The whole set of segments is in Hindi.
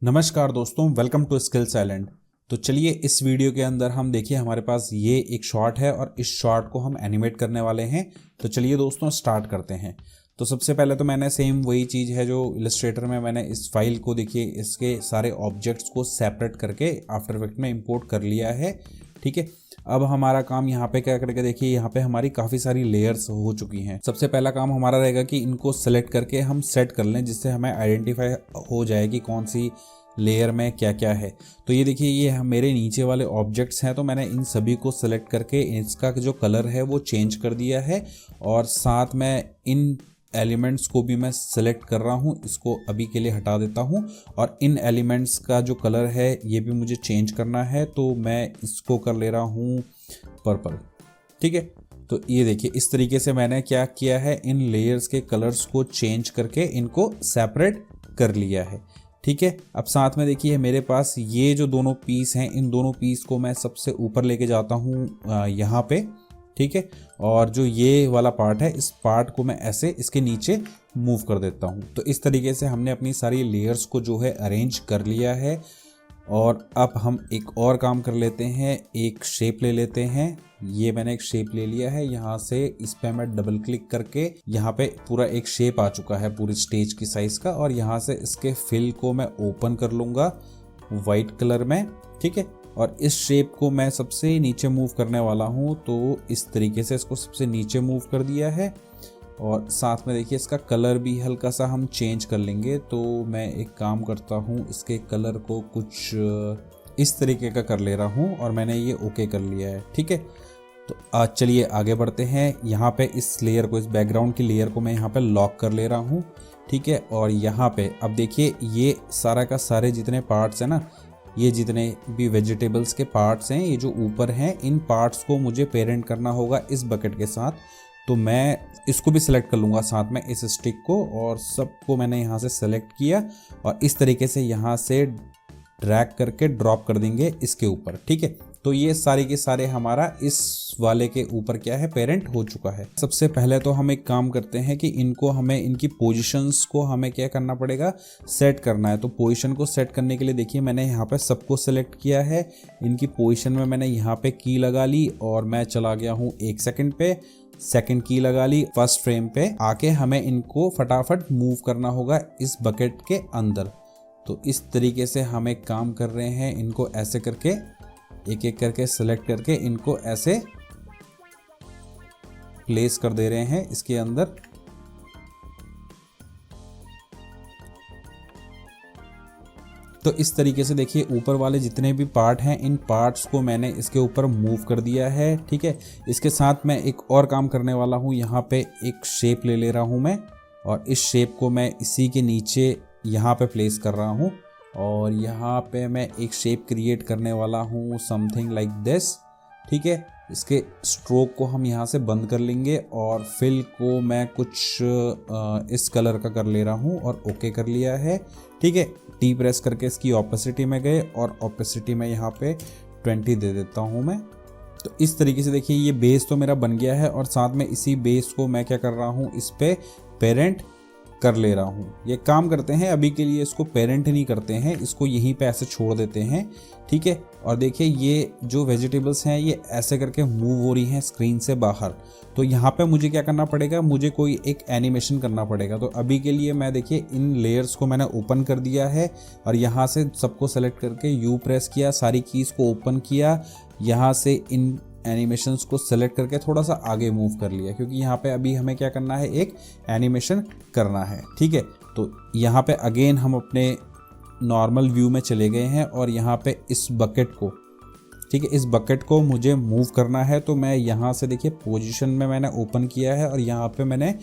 नमस्कार दोस्तों, वेलकम टू स्किल्स आइलैंड। तो चलिए इस वीडियो के अंदर हम देखिए हमारे पास ये एक शॉट है और इस शॉट को हम एनिमेट करने वाले हैं। तो चलिए दोस्तों स्टार्ट करते हैं। तो सबसे पहले तो मैंने सेम वही चीज़ है जो इलस्ट्रेटर में मैंने इस फाइल को देखिए इसके सारे ऑब्जेक्ट्स को सेपरेट करके आफ्टर इफेक्ट में इंपोर्ट कर लिया है। ठीक है, अब हमारा काम यहाँ पे क्या करके देखिए यहाँ पे हमारी काफ़ी सारी लेयर्स हो चुकी हैं। सबसे पहला काम हमारा रहेगा कि इनको सेलेक्ट करके हम सेट कर लें, जिससे हमें आइडेंटिफाई हो जाए कि कौन सी लेयर में क्या क्या है। तो ये देखिए ये मेरे नीचे वाले ऑब्जेक्ट्स हैं, तो मैंने इन सभी को सेलेक्ट करके इसका जो कलर है वो चेंज कर दिया है और साथ में इन एलिमेंट्स को भी मैं सेलेक्ट कर रहा हूँ। इसको अभी के लिए हटा देता हूँ और इन एलिमेंट्स का जो कलर है ये भी मुझे चेंज करना है, तो मैं इसको कर ले रहा हूँ पर्पल। ठीक है, तो ये देखिए इस तरीके से मैंने क्या किया है, इन लेयर्स के कलर्स को चेंज करके इनको सेपरेट कर लिया है। ठीक है, अब साथ में देखिए मेरे पास ये जो दोनों पीस हैं, इन दोनों पीस को मैं सबसे ऊपर लेके जाता हूँ यहाँ पे। ठीक है, और जो ये वाला पार्ट है इस पार्ट को मैं ऐसे इसके नीचे मूव कर देता हूँ। तो इस तरीके से हमने अपनी सारी लेयर्स को जो है अरेंज कर लिया है। और अब हम एक और काम कर लेते हैं, एक शेप ले लेते हैं। ये मैंने एक शेप ले लिया है, यहाँ से इस पे मैं डबल क्लिक करके यहाँ पे पूरा एक शेप आ चुका है पूरी स्टेज की साइज का, और यहाँ से इसके फिल को मैं ओपन कर लूँगा वाइट कलर में। ठीक है, और इस शेप को मैं सबसे नीचे मूव करने वाला हूँ, तो इस तरीके से इसको सबसे नीचे मूव कर दिया है। और साथ में देखिए इसका कलर भी हल्का सा हम चेंज कर लेंगे। तो मैं एक काम करता हूँ, इसके कलर को कुछ इस तरीके का कर ले रहा हूँ और मैंने ये ओके कर लिया है। ठीक है, तो आज चलिए आगे बढ़ते हैं। यहाँ पे इस लेयर को, इस बैकग्राउंड की लेयर को मैं यहाँ पे लॉक कर ले रहा हूँ। ठीक है, और यहाँ पे अब देखिए ये सारा का सारे जितने पार्ट्स हैं ना, ये जितने भी वेजिटेबल्स के पार्ट्स हैं, ये जो ऊपर हैं, इन पार्ट्स को मुझे पेरेंट करना होगा इस बकेट के साथ। तो मैं इसको भी सिलेक्ट कर लूँगा साथ में इस स्टिक को, और सबको मैंने यहाँ से सेलेक्ट किया और इस तरीके से यहाँ से ड्रैग करके ड्रॉप कर देंगे इसके ऊपर। ठीक है, तो ये सारे के सारे हमारा इस वाले के ऊपर क्या है, पेरेंट हो चुका है। सबसे पहले तो हम एक काम करते हैं कि इनको हमें इनकी पोजीशंस को हमें क्या करना पड़ेगा, सेट करना है। तो पोजीशन को सेट करने के लिए देखिए मैंने यहाँ पे सबको सेलेक्ट किया है। इनकी पोजीशन में मैंने यहाँ पे की लगा ली और मैं चला गया हूँ 1 सेकंड पे, सेकंड की लगा ली, फर्स्ट फ्रेम पे आके हमें इनको फटाफट मूव करना होगा इस बकेट के अंदर। तो इस तरीके से हम एक काम कर रहे हैं, इनको ऐसे करके एक एक करके सेलेक्ट करके इनको ऐसे प्लेस कर दे रहे हैं इसके अंदर। तो इस तरीके से देखिए ऊपर वाले जितने भी पार्ट हैं, इन पार्ट्स को मैंने इसके ऊपर मूव कर दिया है। ठीक है, इसके साथ मैं एक और काम करने वाला हूँ, यहाँ पे एक शेप ले रहा हूँ मैं, और इस शेप को मैं इसी के नीचे यहाँ पे प्लेस कर रहा हूँ, और यहाँ पे मैं एक शेप क्रिएट करने वाला हूँ समथिंग लाइक दिस। ठीक है, इसके स्ट्रोक को हम यहाँ से बंद कर लेंगे और फिल को मैं कुछ इस कलर का कर ले रहा हूँ और ओके कर लिया है। ठीक है, टी प्रेस करके इसकी ऑपेसिटी में गए और ऑपेसिटी में यहाँ पे 20 दे देता हूँ मैं। तो इस तरीके से देखिए ये बेस तो मेरा बन गया है, और साथ में इसी बेस को मैं क्या कर रहा हूँ, इस पे पेरेंट कर ले रहा हूँ। ये काम करते हैं, अभी के लिए इसको पेरेंट नहीं करते हैं, इसको यहीं पे ऐसे छोड़ देते हैं। ठीक है, और देखिए ये जो वेजिटेबल्स हैं ये ऐसे करके मूव हो रही हैं स्क्रीन से बाहर। तो यहाँ पे मुझे क्या करना पड़ेगा, मुझे कोई एक एनिमेशन करना पड़ेगा। तो अभी के लिए मैं देखिए इन लेयर्स को मैंने ओपन कर दिया है और यहाँ से सबको सेलेक्ट करके यू प्रेस किया, सारी कीज़ को ओपन किया, यहाँ से इन एनिमेशंस को सेलेक्ट करके थोड़ा सा आगे मूव कर लिया, क्योंकि यहाँ पे अभी हमें क्या करना है, एक एनिमेशन करना है। ठीक है, तो यहाँ पे अगेन हम अपने नॉर्मल व्यू में चले गए हैं और यहाँ पे इस बकेट को, ठीक है, इस बकेट को मुझे मूव करना है। तो मैं यहाँ से देखिए पोजीशन में मैंने ओपन किया है और यहाँ पे मैंने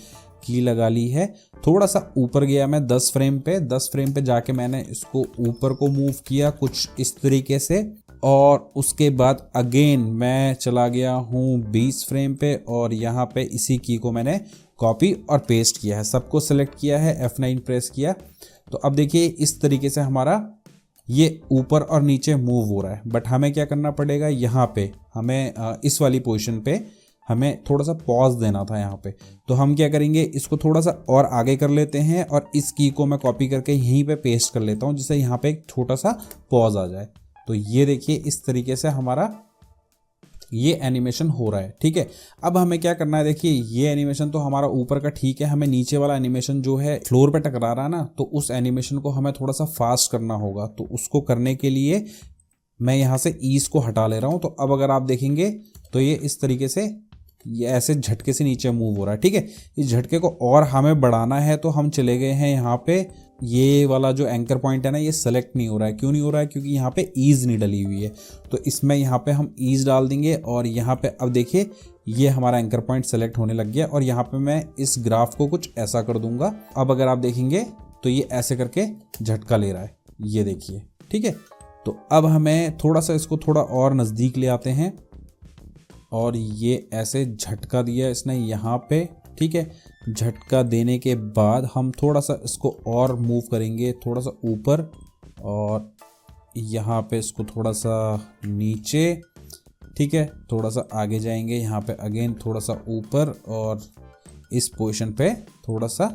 की लगा ली है। थोड़ा सा ऊपर गया मैं 10 फ्रेम पे, 10 फ्रेम पे जाके मैंने इसको ऊपर को मूव किया कुछ इस तरीके से, और उसके बाद अगेन मैं चला गया हूँ 20 फ्रेम पे और यहाँ पे इसी की को मैंने कॉपी और पेस्ट किया है। सबको सेलेक्ट किया है, F9 प्रेस किया। तो अब देखिए इस तरीके से हमारा ये ऊपर और नीचे मूव हो रहा है, बट हमें क्या करना पड़ेगा, यहाँ पे हमें इस वाली पोजीशन पे हमें थोड़ा सा पॉज देना था यहाँ पे। तो हम क्या करेंगे, इसको थोड़ा सा और आगे कर लेते हैं और इस की को मैं कॉपी करके यहीं पे पेस्ट कर लेता हूँ, जिससे यहाँ पे एक छोटा सा पॉज आ जाए। तो ये देखिए इस तरीके से हमारा ये एनिमेशन हो रहा है। ठीक है, अब हमें क्या करना है, देखिए ये एनिमेशन तो हमारा ऊपर का ठीक है, हमें नीचे वाला एनिमेशन जो है फ्लोर पे टकरा रहा है ना, तो उस एनिमेशन को हमें थोड़ा सा फास्ट करना होगा। तो उसको करने के लिए मैं यहाँ से ईज को हटा ले रहा हूँ। तो अब अगर आप देखेंगे तो ये इस तरीके से ये ऐसे झटके से नीचे मूव हो रहा है। ठीक है, इस झटके को और हमें बढ़ाना है, तो हम चले गए हैं यहाँ पे, ये वाला जो एंकर पॉइंट है ना, ये सेलेक्ट नहीं हो रहा है। क्यों नहीं हो रहा है? क्योंकि यहाँ पे ईज नहीं डली हुई है। तो इसमें यहाँ पे हम ईज डाल देंगे और यहाँ पे अब देखिए ये हमारा एंकर पॉइंट सेलेक्ट होने लग गया। और यहाँ पे मैं इस ग्राफ को कुछ ऐसा कर दूंगा। अब अगर आप देखेंगे तो ये ऐसे करके झटका ले रहा है, ये देखिए। ठीक है, तो अब हमें थोड़ा सा इसको थोड़ा और नज़दीक ले आते हैं और ये ऐसे झटका दिया इसने यहाँ पे। ठीक है, झटका देने के बाद हम थोड़ा सा इसको और मूव करेंगे, थोड़ा सा ऊपर और यहाँ पे इसको थोड़ा सा नीचे। ठीक है, थोड़ा सा आगे जाएंगे, यहाँ पे अगेन थोड़ा सा ऊपर और इस पोजीशन पे थोड़ा सा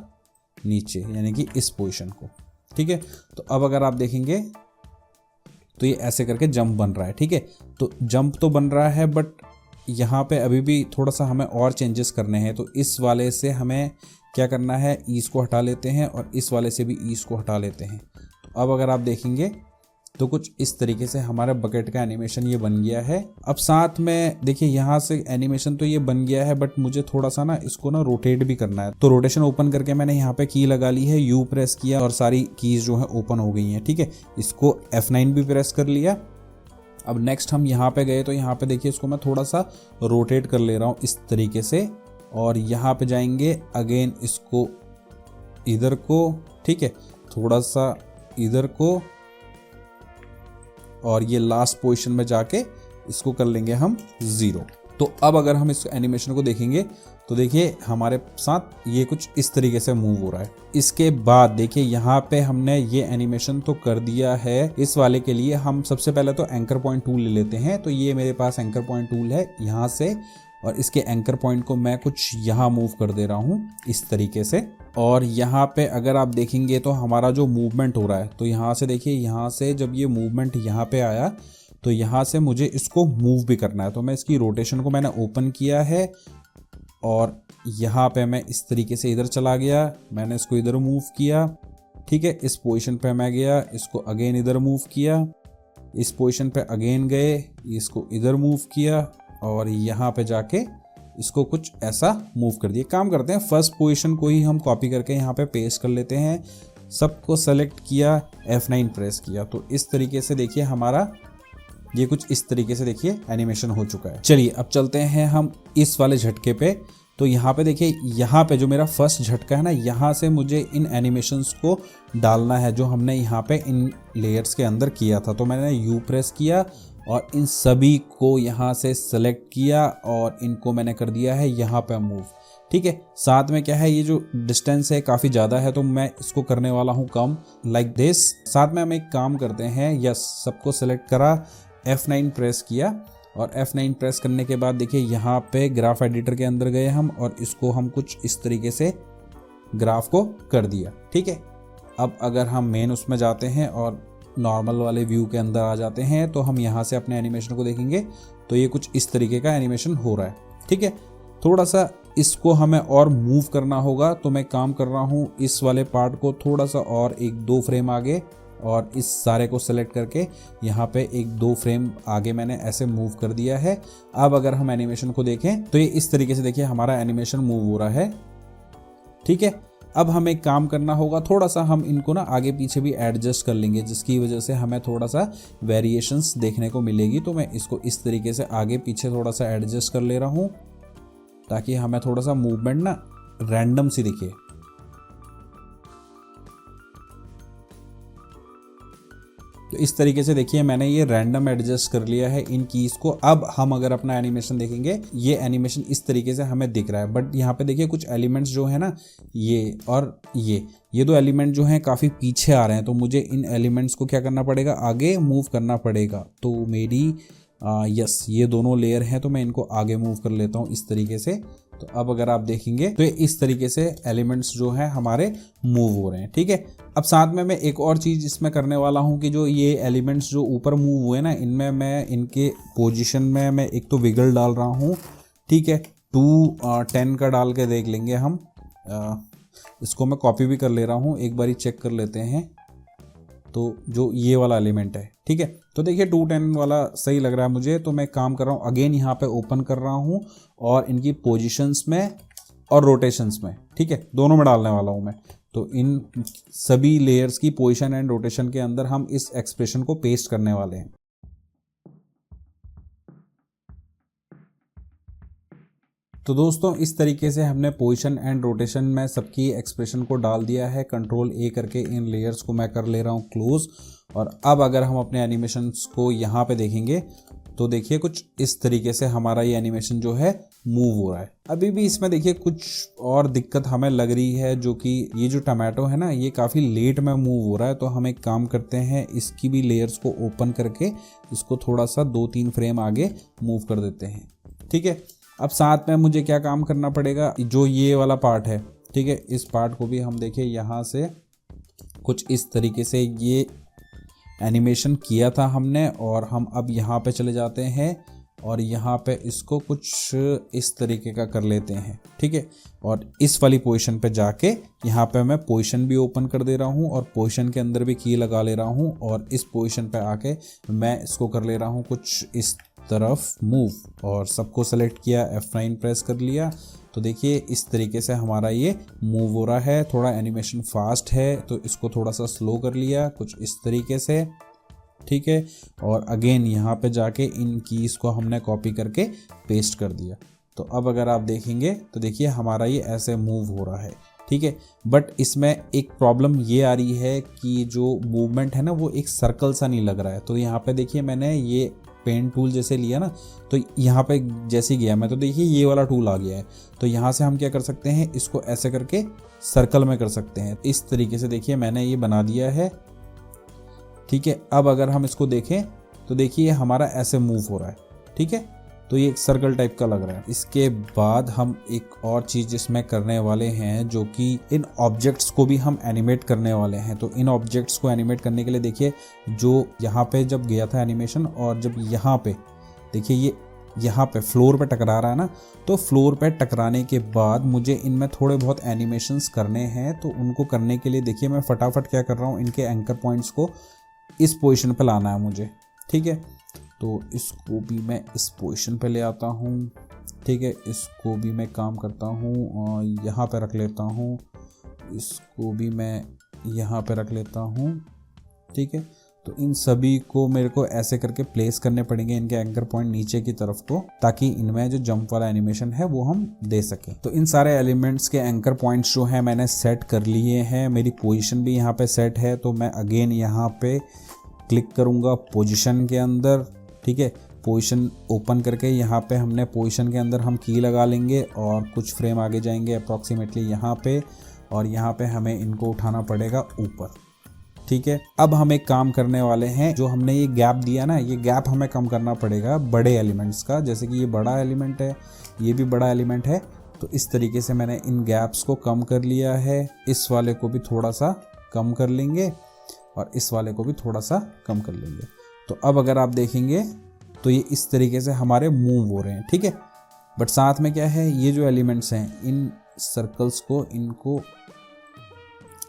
नीचे, यानी कि इस पोजीशन को। ठीक है, तो अब अगर आप देखेंगे तो ये ऐसे करके जंप बन रहा है। ठीक है, तो जंप तो बन रहा है, बट यहाँ पे अभी भी थोड़ा सा हमें और चेंजेस करने हैं। तो इस वाले से हमें क्या करना है, ईज को हटा लेते हैं और इस वाले से भी ईज को हटा लेते हैं। तो अब अगर आप देखेंगे तो कुछ इस तरीके से हमारा बकेट का एनिमेशन ये बन गया है। अब साथ में देखिए यहाँ से एनिमेशन तो ये बन गया है, बट मुझे थोड़ा सा ना इसको ना रोटेट भी करना है। तो रोटेशन ओपन करके मैंने यहाँ पे की लगा ली है, यू प्रेस किया और सारी कीज जो है ओपन हो गई हैं। ठीक है, इसको F9 भी प्रेस कर लिया। अब नेक्स्ट हम यहाँ पे गए तो यहाँ पे देखिए इसको मैं थोड़ा सा रोटेट कर ले रहा हूँ इस तरीके से, और यहाँ पे जाएंगे अगेन इसको इधर को। ठीक है, थोड़ा सा इधर को और ये लास्ट पोजीशन में जाके इसको कर लेंगे हम 0। तो अब अगर हम इस एनिमेशन को देखेंगे तो देखिए हमारे साथ ये कुछ इस तरीके से मूव हो रहा है। इसके बाद देखिए यहाँ पे हमने ये एनिमेशन तो कर दिया है। इस वाले के लिए हम सबसे पहले तो एंकर पॉइंट टूल ले लेते हैं। तो ये मेरे पास एंकर पॉइंट टूल है यहाँ से, और इसके एंकर पॉइंट को मैं कुछ यहाँ मूव कर दे रहा हूँ इस तरीके से। और यहाँ पे अगर आप देखेंगे तो हमारा जो मूवमेंट हो रहा है, तो यहाँ से देखिए, यहाँ से जब ये मूवमेंट यहाँ पे आया तो यहाँ से मुझे इसको मूव भी करना है। तो मैं इसकी रोटेशन को मैंने ओपन किया है और यहाँ पे मैं इस तरीके से इधर चला गया, मैंने इसको इधर मूव किया। ठीक है, इस पोजीशन पे मैं गया, इसको अगेन इधर मूव किया, इस पोजीशन पे अगेन गए, इसको इधर मूव किया और यहाँ पे जाके इसको कुछ ऐसा मूव कर दिया। काम करते हैं, फर्स्ट पोजीशन को ही हम कॉपी करके यहाँ पे पेस्ट कर लेते हैं। सबको सेलेक्ट किया, F9 प्रेस किया, तो इस तरीके से देखिए हमारा ये कुछ इस तरीके से देखिए एनिमेशन हो चुका है। चलिए अब चलते हैं हम इस वाले झटके पे। तो यहाँ पे देखिए, यहाँ पे जो मेरा फर्स्ट झटका है ना, यहाँ से मुझे इन एनिमेशंस को डालना है जो हमने यहाँ पे इन लेयर्स के अंदर किया था। तो मैंने U प्रेस किया और इन सभी को यहाँ से सेलेक्ट किया और इनको मैंने कर दिया है यहाँ पे मूव। ठीक है, साथ में क्या है, ये जो डिस्टेंस है काफ़ी ज़्यादा है, तो मैं इसको करने वाला हूँ कम, लाइक दिस। साथ में हम एक काम करते हैं, यस, सबको सेलेक्ट करा, F9 प्रेस किया और F9 प्रेस करने के बाद देखिए यहाँ पे ग्राफ एडिटर के अंदर गए हम और इसको हम कुछ इस तरीके से ग्राफ को कर दिया। ठीक है, अब अगर हम मेन उसमें जाते हैं और नॉर्मल वाले व्यू के अंदर आ जाते हैं तो हम यहाँ से अपने एनिमेशन को देखेंगे तो ये कुछ इस तरीके का एनिमेशन हो रहा है। ठीक है, थोड़ा सा इसको हमें और मूव करना होगा, तो मैं काम कर रहा हूँ इस वाले पार्ट को थोड़ा सा और 1-2 फ्रेम आगे, और इस सारे को सेलेक्ट करके यहाँ पे 1-2 फ्रेम आगे मैंने ऐसे मूव कर दिया है। अब अगर हम एनिमेशन को देखें तो ये इस तरीके से देखिए हमारा एनिमेशन मूव हो रहा है। ठीक है, अब हमें एक काम करना होगा, थोड़ा सा हम इनको ना आगे पीछे भी एडजस्ट कर लेंगे, जिसकी वजह से हमें थोड़ा सा वेरिएशंस देखने को मिलेगी। तो मैं इसको इस तरीके से आगे पीछे थोड़ा सा एडजस्ट कर ले रहा हूँ ताकि हमें थोड़ा सा मूवमेंट ना रैंडम सी दिखे। तो इस तरीके से देखिए मैंने ये रैंडम एडजस्ट कर लिया है इन कीज को। अब हम अगर अपना एनिमेशन देखेंगे, ये एनिमेशन इस तरीके से हमें दिख रहा है, बट यहाँ पे देखिए कुछ एलिमेंट्स जो है ना, ये और ये 2 एलिमेंट जो हैं काफ़ी पीछे आ रहे हैं। तो मुझे इन एलिमेंट्स को क्या करना पड़ेगा, आगे मूव करना पड़ेगा। तो मेरी यस ये दोनों लेयर हैं, तो मैं इनको आगे मूव कर लेता हूँ इस तरीके से। तो अब अगर आप देखेंगे तो इस तरीके से एलिमेंट्स जो हैं हमारे मूव हो रहे हैं, ठीक है। अब साथ में मैं एक और चीज़ इसमें करने वाला हूँ कि जो ये एलिमेंट्स जो ऊपर मूव हुए ना, इनमें मैं इनके पोजीशन में मैं एक तो विगल डाल रहा हूँ, ठीक है। 2 10 का डाल के देख लेंगे हम। इसको मैं कॉपी भी कर ले रहा हूँ, एक बारी चेक कर लेते हैं। तो जो ये वाला एलिमेंट है, ठीक है, तो देखिए 2 10 वाला सही लग रहा है मुझे। तो मैं काम कर रहा हूँ, अगेन यहाँ पे ओपन कर रहा हूँ और इनकी पोजीशंस में और रोटेशंस में, ठीक है, दोनों में डालने वाला हूँ मैं। तो इन सभी लेयर्स की पोजीशन एंड रोटेशन के अंदर हम इस एक्सप्रेशन को पेस्ट करने वाले हैं। तो दोस्तों इस तरीके से हमने पोजीशन एंड रोटेशन में सबकी एक्सप्रेशन को डाल दिया है। कंट्रोल ए करके इन लेयर्स को मैं कर ले रहा हूँ क्लोज। और अब अगर हम अपने एनिमेशंस को यहाँ पे देखेंगे तो देखिए कुछ इस तरीके से हमारा ये एनिमेशन जो है मूव हो रहा है। अभी भी इसमें देखिए कुछ और दिक्कत हमें लग रही है, जो कि ये जो टमाटो है ना, ये काफ़ी लेट में मूव हो रहा है। तो हम एक काम करते हैं, इसकी भी लेयर्स को ओपन करके इसको थोड़ा सा 2-3 फ्रेम आगे मूव कर देते हैं, ठीक है। अब साथ में मुझे क्या काम करना पड़ेगा, जो ये वाला पार्ट है, ठीक है, इस पार्ट को भी हम देखिए यहाँ से कुछ इस तरीके से ये एनिमेशन किया था हमने, और हम अब यहाँ पे चले जाते हैं और यहाँ पे इसको कुछ इस तरीके का कर लेते हैं, ठीक है। और इस वाली पोजीशन पे जाके यहाँ पे मैं पोजीशन भी ओपन कर दे रहा हूँ और पोजीशन के अंदर भी की लगा ले रहा हूँ, और इस पोजीशन पे आके मैं इसको कर ले रहा हूँ कुछ इस तरफ मूव, और सबको सेलेक्ट किया, F9 प्रेस कर लिया। तो देखिए इस तरीके से हमारा ये मूव हो रहा है। थोड़ा एनिमेशन फास्ट है तो इसको थोड़ा सा स्लो कर लिया कुछ इस तरीके से, ठीक है। और अगेन यहाँ पे जाके इन कीज़ को हमने कॉपी करके पेस्ट कर दिया। तो अब अगर आप देखेंगे तो देखिए हमारा ये ऐसे मूव हो रहा है, ठीक है। बट इसमें एक प्रॉब्लम ये आ रही है कि जो मूवमेंट है ना वो एक सर्कल सा नहीं लग रहा है। तो यहाँ पे देखिए मैंने ये पेन टूल जैसे लिया ना, तो यहाँ पे जैसे ही गया मैं तो देखिए ये वाला टूल आ गया है। तो यहाँ से हम क्या कर सकते हैं, इसको ऐसे करके सर्कल में कर सकते हैं। इस तरीके से देखिए मैंने ये बना दिया है, ठीक है। अब अगर हम इसको देखें तो देखिए हमारा ऐसे मूव हो रहा है, ठीक है। तो ये एक सर्कल टाइप का लग रहा है। इसके बाद हम एक और चीज़ इसमें करने वाले हैं, जो कि इन ऑब्जेक्ट्स को भी हम एनिमेट करने वाले हैं। तो इन ऑब्जेक्ट्स को एनिमेट करने के लिए देखिए जो यहाँ पे जब गया था एनिमेशन, और जब यहाँ पे देखिए ये यहाँ पे फ्लोर पे टकरा रहा है ना, तो फ्लोर पे टकराने के बाद मुझे इनमें थोड़े बहुत एनिमेशंस करने हैं। तो उनको करने के लिए देखिए मैं फटाफट क्या कर रहा हूँ, इनके एंकर पॉइंट्स को इस पोजीशन पे लाना है मुझे, ठीक है। तो इसको भी मैं इस पोजीशन पे ले आता हूँ, ठीक है। इसको भी मैं काम करता हूँ और यहाँ पे रख लेता हूँ, इसको भी मैं यहाँ पे रख लेता हूँ, ठीक है। तो इन सभी को मेरे को ऐसे करके प्लेस करने पड़ेंगे, इनके एंकर पॉइंट नीचे की तरफ को, ताकि इनमें जो जंप वाला एनिमेशन है वो हम दे सकें। तो इन सारे एलिमेंट्स के एंकर पॉइंट्स जो हैं मैंने सेट कर लिए हैं। मेरी पोजीशन भी यहाँ पे सेट है। तो मैं अगेन यहाँ पे क्लिक करूँगा पोजीशन के अंदर, ठीक है। पोजीशन ओपन करके यहाँ पे हमने पोजीशन के अंदर हम की लगा लेंगे और कुछ फ्रेम आगे जाएंगे अप्रॉक्सीमेटली यहाँ पे, और यहाँ पे हमें इनको उठाना पड़ेगा ऊपर, ठीक है। अब हम एक काम करने वाले हैं, जो हमने ये गैप दिया ना, ये गैप हमें कम करना पड़ेगा बड़े एलिमेंट्स का। जैसे कि ये बड़ा एलिमेंट है, ये भी बड़ा एलिमेंट है, तो इस तरीके से मैंने इन गैप्स को कम कर लिया है। इस वाले को भी थोड़ा सा कम कर लेंगे और इस वाले को भी थोड़ा सा कम कर लेंगे। तो अब अगर आप देखेंगे तो ये इस तरीके से हमारे मूव हो रहे हैं, ठीक है। बट साथ में क्या है, ये जो एलिमेंट्स हैं, इन सर्कल्स को, इनको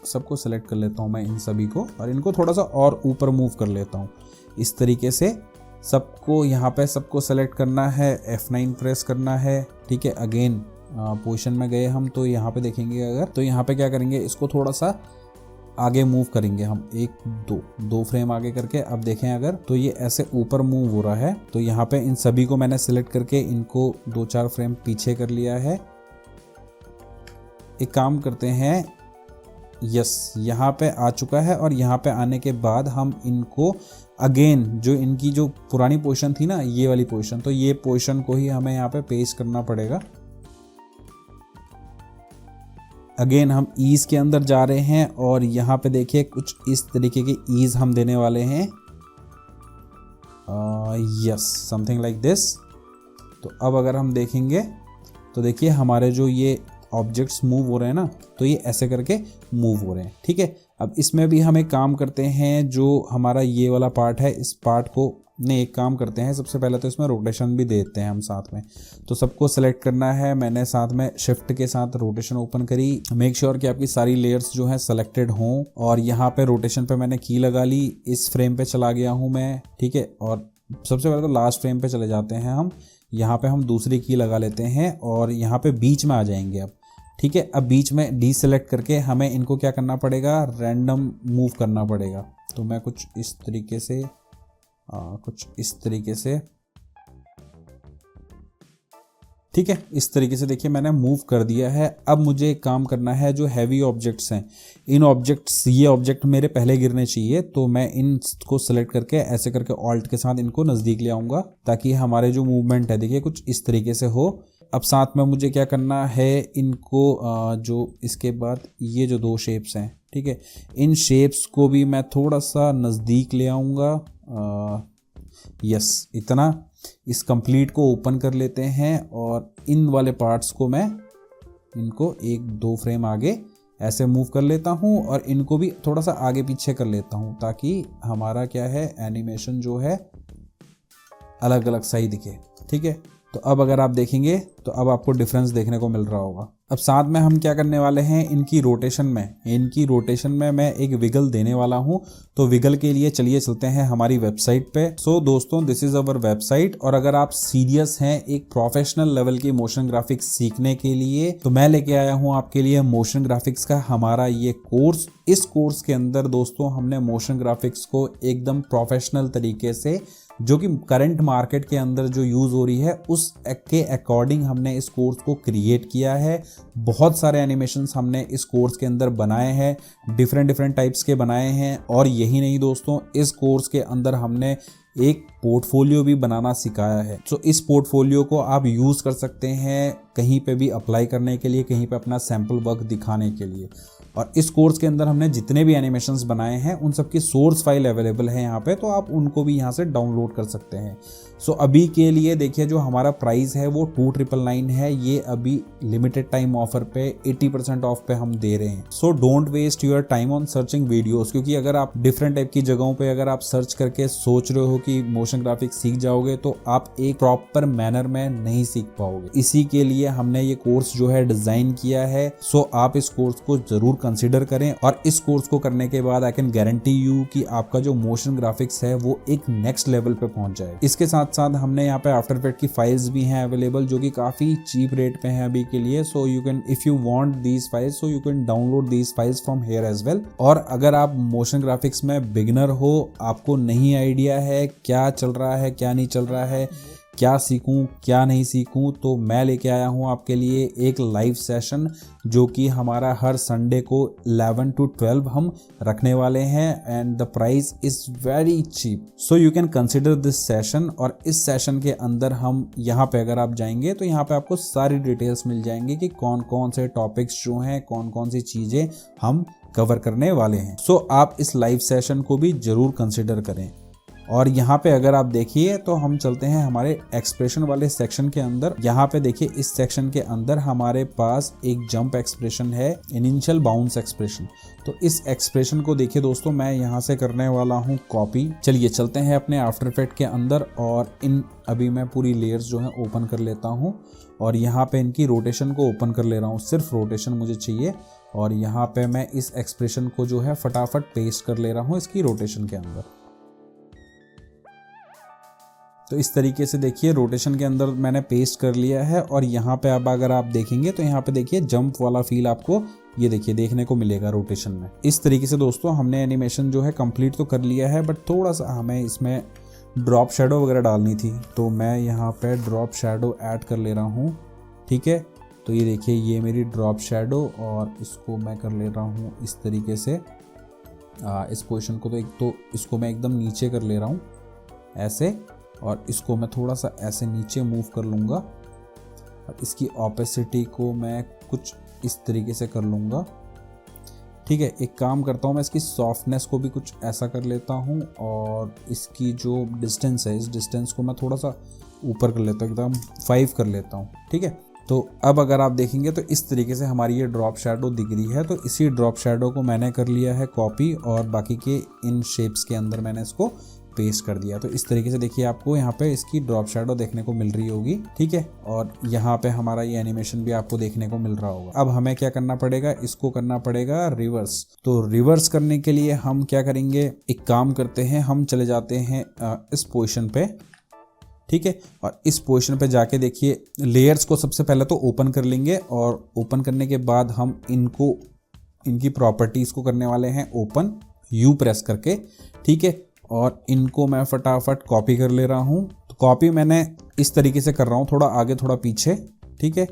सबको सेलेक्ट कर लेता हूँ मैं, इन सभी को, और इनको थोड़ा सा और ऊपर मूव कर लेता हूँ। इस तरीके से सबको यहाँ पे सबको सेलेक्ट करना है, F9 प्रेस करना है, ठीक है। अगेन पोजीशन में गए हम, तो यहाँ पे देखेंगे अगर, तो यहाँ पे क्या करेंगे, इसको थोड़ा सा आगे मूव करेंगे हम, 1-2 फ्रेम आगे करके। अब देखें अगर, तो ये ऐसे ऊपर मूव हो रहा है। तो यहाँ पे इन सभी को मैंने सिलेक्ट करके इनको 2-4 फ्रेम पीछे कर लिया है। एक काम करते हैं, यस यहाँ पे आ चुका है, और यहाँ पे आने के बाद हम इनको अगेन, जो इनकी जो पुरानी पोजीशन थी ना, ये वाली पोजीशन, तो ये पोजीशन को ही हमें यहाँ पे पेस्ट करना पड़ेगा। अगेन हम ईज के अंदर जा रहे हैं और यहाँ पे देखिए कुछ इस तरीके के ईज हम देने वाले हैं। Yes, something like this. तो अब अगर हम देखेंगे तो देखिए हमारे जो ये ऑब्जेक्ट्स मूव हो रहे हैं ना, तो ये ऐसे करके मूव हो रहे हैं। ठीक है, अब इसमें भी हम एक काम करते हैं, जो हमारा ये वाला पार्ट है, इस पार्ट को ने एक काम करते हैं, सबसे पहले तो इसमें रोटेशन भी देते हैं हम साथ में। तो सबको सेलेक्ट करना है, मैंने साथ में शिफ्ट के साथ रोटेशन ओपन करी। मेक श्योर कि आपकी सारी लेयर्स जो हैं सेलेक्टेड हों, और यहाँ पे रोटेशन पे मैंने की लगा ली। इस फ्रेम पे चला गया हूँ मैं, ठीक है, और सबसे पहले तो लास्ट फ्रेम पे चले जाते हैं हम। यहाँ पे हम दूसरी की लगा लेते हैं और यहाँ पे बीच में आ जाएंगे अब। ठीक है, अब बीच में डीसेलेक्ट करके हमें इनको क्या करना पड़ेगा, रैंडम मूव करना पड़ेगा। तो मैं कुछ इस तरीके से ठीक है, इस तरीके से देखिए मैंने मूव कर दिया है। अब मुझे एक काम करना है, जो हैवी ऑब्जेक्ट्स हैं, इन ऑब्जेक्ट्स, ये ऑब्जेक्ट मेरे पहले गिरने चाहिए, तो मैं इनको सेलेक्ट करके ऐसे करके ऑल्ट के साथ इनको नज़दीक ले आऊँगा, ताकि हमारे जो मूवमेंट है देखिए कुछ इस तरीके से हो। अब साथ में मुझे क्या करना है, इनको जो इसके बाद ये जो 2 शेप्स हैं, ठीक है, इन शेप्स को भी मैं थोड़ा सा नज़दीक ले आऊँगा। यस, इतना। इस कंप्लीट को ओपन कर लेते हैं और इन वाले पार्ट्स को मैं इनको 1-2 फ्रेम आगे ऐसे मूव कर लेता हूं, और इनको भी थोड़ा सा आगे पीछे कर लेता हूं, ताकि हमारा क्या है, एनिमेशन जो है अलग अलग सही दिखे। ठीक है, तो अब अगर आप देखेंगे तो अब आपको डिफरेंस देखने को मिल रहा होगा। अब साथ में हम क्या करने वाले हैं, इनकी रोटेशन में मैं एक विगल देने वाला हूं। तो विगल के लिए चलिए चलते हैं हमारी वेबसाइट पे। सो दोस्तों, दिस इज अवर वेबसाइट, और अगर आप सीरियस हैं एक प्रोफेशनल लेवल की मोशन ग्राफिक्स सीखने के लिए, तो मैं लेके आया हूं आपके लिए मोशन ग्राफिक्स का हमारा ये कोर्स। इस कोर्स के अंदर दोस्तों हमने मोशन ग्राफिक्स को एकदम प्रोफेशनल तरीके से, जो कि करंट मार्केट के अंदर जो यूज़ हो रही है उस के अकॉर्डिंग हमने इस कोर्स को क्रिएट किया है। बहुत सारे एनिमेशंस हमने इस कोर्स के अंदर बनाए हैं, डिफरेंट टाइप्स के बनाए हैं। और यही नहीं दोस्तों, इस कोर्स के अंदर हमने एक पोर्टफोलियो भी बनाना सिखाया है। तो इस पोर्टफोलियो को आप यूज़ कर सकते हैं कहीं पे भी अप्लाई करने के लिए, कहीं पे अपना सैम्पल वर्क दिखाने के लिए। और इस कोर्स के अंदर हमने जितने भी एनिमेशंस बनाए हैं उन सब की सोर्स फाइल अवेलेबल है यहाँ पे, तो आप उनको भी यहाँ से डाउनलोड कर सकते हैं। सो अभी के लिए देखिए जो हमारा प्राइस है वो 2999 है। ये अभी लिमिटेड टाइम ऑफर पे 80% ऑफ पे हम दे रहे हैं। So don't waste your time on searching videos, क्योंकि अगर आप डिफरेंट टाइप की जगहों पे अगर आप सर्च करके सोच रहे हो कि मोशन ग्राफिक्स सीख जाओगे, तो आप एक प्रॉपर मैनर में नहीं सीख पाओगे। इसी के लिए हमने ये कोर्स जो है डिजाइन किया है। सो आप इस कोर्स को जरूर कंसिडर करें, और इस कोर्स को करने के बाद आई कैन गारंटी यू कि आपका जो मोशन ग्राफिक्स है वो एक नेक्स्ट लेवल पे पहुंच जाए। इसके साथ साथ हमने यहाँ पे आफ्टर इफेक्ट की फाइल्स भी हैं अवेलेबल, जो कि काफी चीप रेट पे हैं अभी के लिए। So you can, if you want these files, so you can download these files from here as well. और अगर आप मोशन ग्राफिक्स में बिगिनर हो, आपको नहीं आइडिया है क्या चल रहा है क्या नहीं चल रहा है, क्या सीखूं क्या नहीं सीखूं, तो मैं लेके आया हूं आपके लिए एक लाइव सेशन, जो कि हमारा हर संडे को 11 to 12 हम रखने वाले हैं, and the price is very cheap. So you can consider this session. और इस सेशन के अंदर हम यहाँ पे अगर आप जाएंगे तो यहाँ पे आपको सारी डिटेल्स मिल जाएंगी कि कौन कौन से टॉपिक्स जो हैं, कौन कौन सी चीजें हम कवर करने वाले हैं। सो आप इस लाइव सेशन को भी जरूर कंसिडर करें। और यहाँ पे अगर आप देखिए तो हम चलते हैं हमारे एक्सप्रेशन वाले सेक्शन के अंदर। यहाँ पे देखिए इस सेक्शन के अंदर हमारे पास एक जंप एक्सप्रेशन है, इनिशियल बाउंस एक्सप्रेशन। तो इस एक्सप्रेशन को देखिए दोस्तों, मैं यहाँ से करने वाला हूँ कॉपी। चलिए चलते हैं अपने आफ्टर इफेक्ट के अंदर, और अभी मैं पूरी लेयर्स जो है ओपन कर लेता हूँ, और यहाँ पे इनकी रोटेशन को ओपन कर ले रहा हूँ। सिर्फ रोटेशन मुझे चाहिए, और यहाँ पे मैं इस एक्सप्रेशन को जो है फटाफट पेस्ट कर ले रहा हूँ इसकी रोटेशन के अंदर। तो इस तरीके से देखिए रोटेशन के अंदर मैंने पेस्ट कर लिया है। और यहाँ पे अब अगर आप देखेंगे तो यहाँ पे देखिए जंप वाला फील आपको ये देखिए देखने को मिलेगा रोटेशन में। इस तरीके से दोस्तों हमने एनिमेशन जो है कंप्लीट तो कर लिया है, बट थोड़ा सा हमें इसमें ड्रॉप शेडो वगैरह डालनी थी, तो मैं यहाँ पे ड्रॉप शेडो ऐड कर ले रहा हूँ। ठीक है, तो ये देखिए ये मेरी ड्रॉप शेडो, और इसको मैं कर ले रहा हूँ इस तरीके से। इस पोजीशन को तो इसको मैं एकदम नीचे कर ले रहा हूँ ऐसे, और इसको मैं थोड़ा सा ऐसे नीचे मूव कर लूँगा, और इसकी ऑपेसिटी को मैं कुछ इस तरीके से कर लूँगा ठीक है, एक काम करता हूँ मैं, इसकी सॉफ्टनेस को भी कुछ ऐसा कर लेता हूँ और इसकी जो डिस्टेंस है, इस डिस्टेंस को मैं थोड़ा सा ऊपर कर लेता हूँ, एकदम 5 कर लेता हूँ। ठीक है, तो अब अगर आप देखेंगे तो इस तरीके से हमारी ये ड्रॉप शैडो दिख रही है। तो इसी ड्रॉप शैडो को मैंने कर लिया है कॉपी और बाकी के इन शेप्स के अंदर मैंने इसको पेस्ट कर दिया। तो इस तरीके से देखिए आपको यहाँ पे इसकी ड्रॉप शैडो देखने को मिल रही होगी। ठीक है, और यहाँ पे हमारा ये एनिमेशन भी आपको देखने को मिल रहा होगा। अब हमें क्या करना पड़ेगा, इसको करना पड़ेगा रिवर्स। तो रिवर्स करने के लिए हम क्या करेंगे, एक काम करते हैं, हम चले जाते हैं इस पोजीशन पे। ठीक है, और इस पोजीशन पे जाके देखिए लेयर्स को सबसे पहले तो ओपन कर लेंगे और ओपन करने के बाद हम इनकी प्रॉपर्टीज को करने वाले हैं ओपन, यू प्रेस करके। ठीक है, और इनको मैं फटाफट कॉपी कर ले रहा हूँ। तो कॉपी मैंने इस तरीके से कर रहा हूँ, थोड़ा आगे थोड़ा पीछे। ठीक है,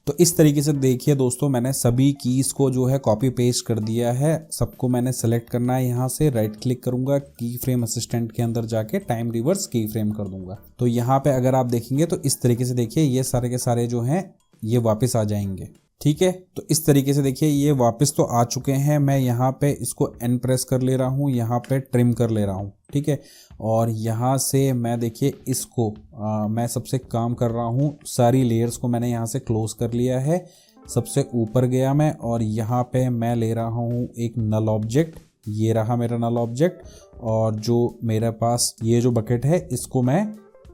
तो इस तरीके से देखिए दोस्तों, मैंने सभी कीज को जो है कॉपी पेस्ट कर दिया है। सबको मैंने सेलेक्ट करना है, यहाँ से राइट क्लिक करूंगा, की फ्रेम असिस्टेंट के अंदर जाके टाइम रिवर्स की फ्रेम कर दूंगा। तो यहाँ पे अगर आप देखेंगे तो इस तरीके से देखिए ये सारे के सारे जो हैं ये वापस आ जाएंगे। ठीक है, तो इस तरीके से देखिए ये वापस तो आ चुके हैं। मैं यहाँ पे इसको एन प्रेस कर ले रहा हूँ, यहाँ पे ट्रिम कर ले रहा हूँ। ठीक है, और यहाँ से मैं देखिए इसको मैं सबसे काम कर रहा हूँ, सारी लेयर्स को मैंने यहाँ से क्लोज कर लिया है। सबसे ऊपर गया मैं और यहाँ पे मैं ले रहा हूँ एक नल ऑब्जेक्ट, ये रहा मेरा नल ऑब्जेक्ट। और जो मेरे पास ये जो बकेट है इसको मैं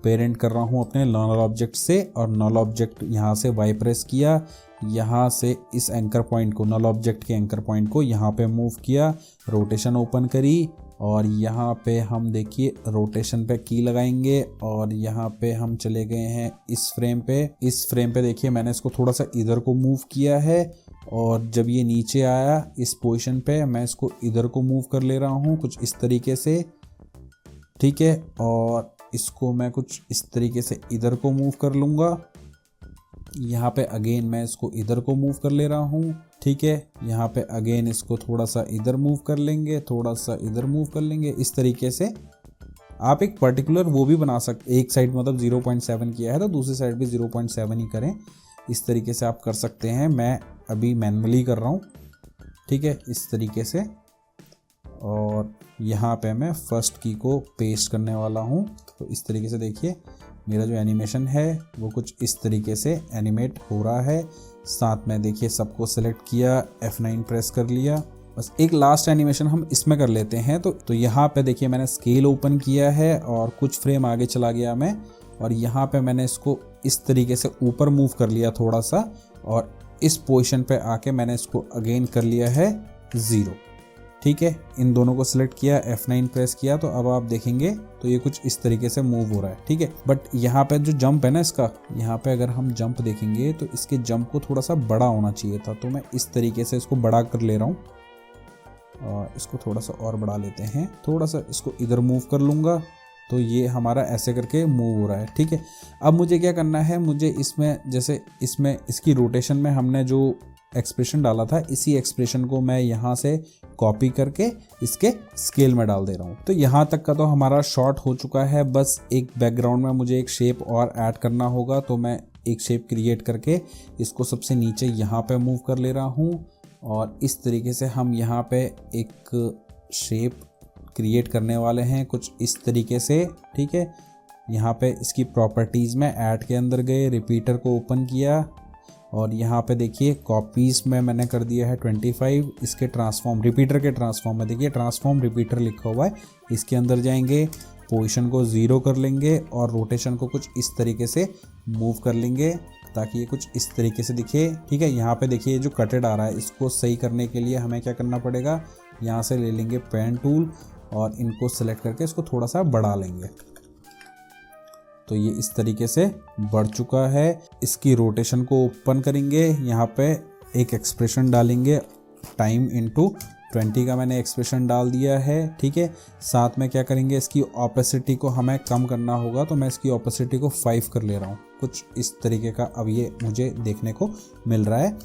पेरेंट कर रहा हूँ अपने नल ऑब्जेक्ट से, और नल ऑब्जेक्ट यहाँ से वाई प्रेस किया, यहाँ से इस एंकर पॉइंट को, नल ऑब्जेक्ट के एंकर पॉइंट को यहाँ पे मूव किया, रोटेशन ओपन करी और यहाँ पे हम देखिए रोटेशन पे की लगाएंगे और यहाँ पे हम चले गए हैं इस फ्रेम पे। इस फ्रेम पे देखिए मैंने इसको थोड़ा सा इधर को मूव किया है और जब ये नीचे आया इस पोजीशन पे मैं इसको इधर को मूव कर ले रहा हूँ कुछ इस तरीके से। ठीक है, और इसको मैं कुछ इस तरीके से इधर को मूव कर लूँगा। यहाँ पे अगेन मैं इसको इधर को मूव कर ले रहा हूँ। ठीक है, यहाँ पे अगेन इसको थोड़ा सा इधर मूव कर लेंगे, थोड़ा सा इधर मूव कर लेंगे। इस तरीके से आप एक पर्टिकुलर वो भी बना सकते, एक साइड मतलब 0.7 किया है तो दूसरी साइड भी 0.7 ही करें, इस तरीके से आप कर सकते हैं। मैं अभी मैनुअली कर रहा हूँ। ठीक है, इस तरीके से, और यहाँ पे मैं फर्स्ट की को पेस्ट करने वाला हूँ। तो इस तरीके से देखिए मेरा जो एनिमेशन है वो कुछ इस तरीके से एनिमेट हो रहा है। साथ में देखिए सबको सेलेक्ट किया, F9 प्रेस कर लिया। बस एक लास्ट एनिमेशन हम इसमें कर लेते हैं। तो यहाँ पे देखिए मैंने स्केल ओपन किया है और कुछ फ्रेम आगे चला गया मैं, और यहाँ पे मैंने इसको इस तरीके से ऊपर मूव कर लिया थोड़ा सा, और इस पोजीशन पे आके मैंने इसको अगेन कर लिया है 0। ठीक है, इन दोनों को सिलेक्ट किया, F9 प्रेस किया, तो अब आप देखेंगे तो ये कुछ इस तरीके से मूव हो रहा है। ठीक है, बट यहाँ पे जो जंप है ना इसका, यहाँ पे अगर हम जंप देखेंगे तो इसके जंप को थोड़ा सा बड़ा होना चाहिए था। तो मैं इस तरीके से इसको बड़ा कर ले रहा हूँ और इसको थोड़ा सा और बढ़ा लेते हैं, थोड़ा सा इसको इधर मूव कर लूँगा तो ये हमारा ऐसे करके मूव हो रहा है। ठीक है, अब मुझे क्या करना है, मुझे इसमें जैसे इसमें इसकी रोटेशन में हमने जो एक्सप्रेशन डाला था, इसी एक्सप्रेशन को मैं यहाँ से कॉपी करके इसके स्केल में डाल दे रहा हूँ। तो यहाँ तक का तो हमारा शॉट हो चुका है। बस एक बैकग्राउंड में मुझे एक शेप और ऐड करना होगा, तो मैं एक शेप क्रिएट करके इसको सबसे नीचे यहाँ पे मूव कर ले रहा हूँ, और इस तरीके से हम यहाँ पे एक शेप क्रिएट करने वाले हैं कुछ इस तरीके से। ठीक है, यहाँ पे इसकी प्रॉपर्टीज़ में ऐड के अंदर गए, रिपीटर को ओपन किया और यहाँ पे देखिए कॉपीज़ में मैंने कर दिया है 25। इसके ट्रांसफॉर्म, रिपीटर के ट्रांसफॉर्म में देखिए ट्रांसफॉर्म रिपीटर लिखा हुआ है, इसके अंदर जाएंगे, पोजीशन को 0 कर लेंगे और रोटेशन को कुछ इस तरीके से मूव कर लेंगे ताकि ये कुछ इस तरीके से दिखे। ठीक है, यहाँ पे देखिए जो कटेड आ रहा है इसको सही करने के लिए हमें क्या करना पड़ेगा, यहाँ से ले लेंगे पेन टूल और इनको सेलेक्ट करके इसको थोड़ा सा बढ़ा लेंगे। तो ये इस तरीके से बढ़ चुका है। इसकी रोटेशन को ओपन करेंगे, यहाँ पे एक एक्सप्रेशन डालेंगे, टाइम इनटू 20 का मैंने एक्सप्रेशन डाल दिया है। ठीक है, साथ में क्या करेंगे, इसकी ऑपेसिटी को हमें कम करना होगा, तो मैं इसकी ऑपेसिटी को 5 कर ले रहा हूँ, कुछ इस तरीके का अब ये मुझे देखने को मिल रहा है।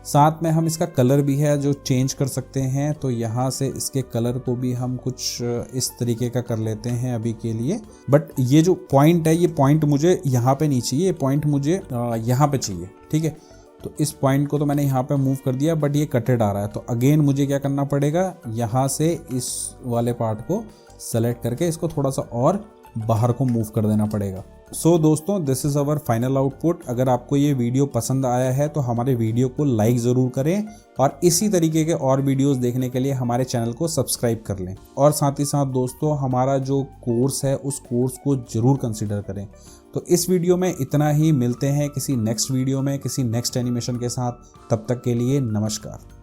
साथ में हम इसका कलर भी है जो चेंज कर सकते हैं। तो यहाँ से इसके कलर को भी हम कुछ इस तरीके का कर लेते हैं अभी के लिए। बट ये जो पॉइंट है, ये पॉइंट मुझे यहाँ पे नहीं चाहिए, ये पॉइंट मुझे यहाँ पे चाहिए, ठीक है। तो इस पॉइंट को तो मैंने यहाँ पे मूव कर दिया, बट ये कटेड आ रहा है। तो अगेन मुझे क्या करना पड़ेगा, यहाँ से इस वाले पार्ट को सेलेक्ट करके इसको थोड़ा सा और बाहर को मूव कर देना पड़ेगा। सो दोस्तों, this is our final output. अगर आपको ये वीडियो पसंद आया है तो हमारे वीडियो को लाइक ज़रूर करें और इसी तरीके के और वीडियोस देखने के लिए हमारे चैनल को सब्सक्राइब कर लें। और साथ ही साथ दोस्तों, हमारा जो कोर्स है उस कोर्स को ज़रूर कंसिडर करें। तो इस वीडियो में इतना ही, मिलते हैं किसी नेक्स्ट वीडियो में किसी नेक्स्ट एनिमेशन के साथ। तब तक के लिए नमस्कार।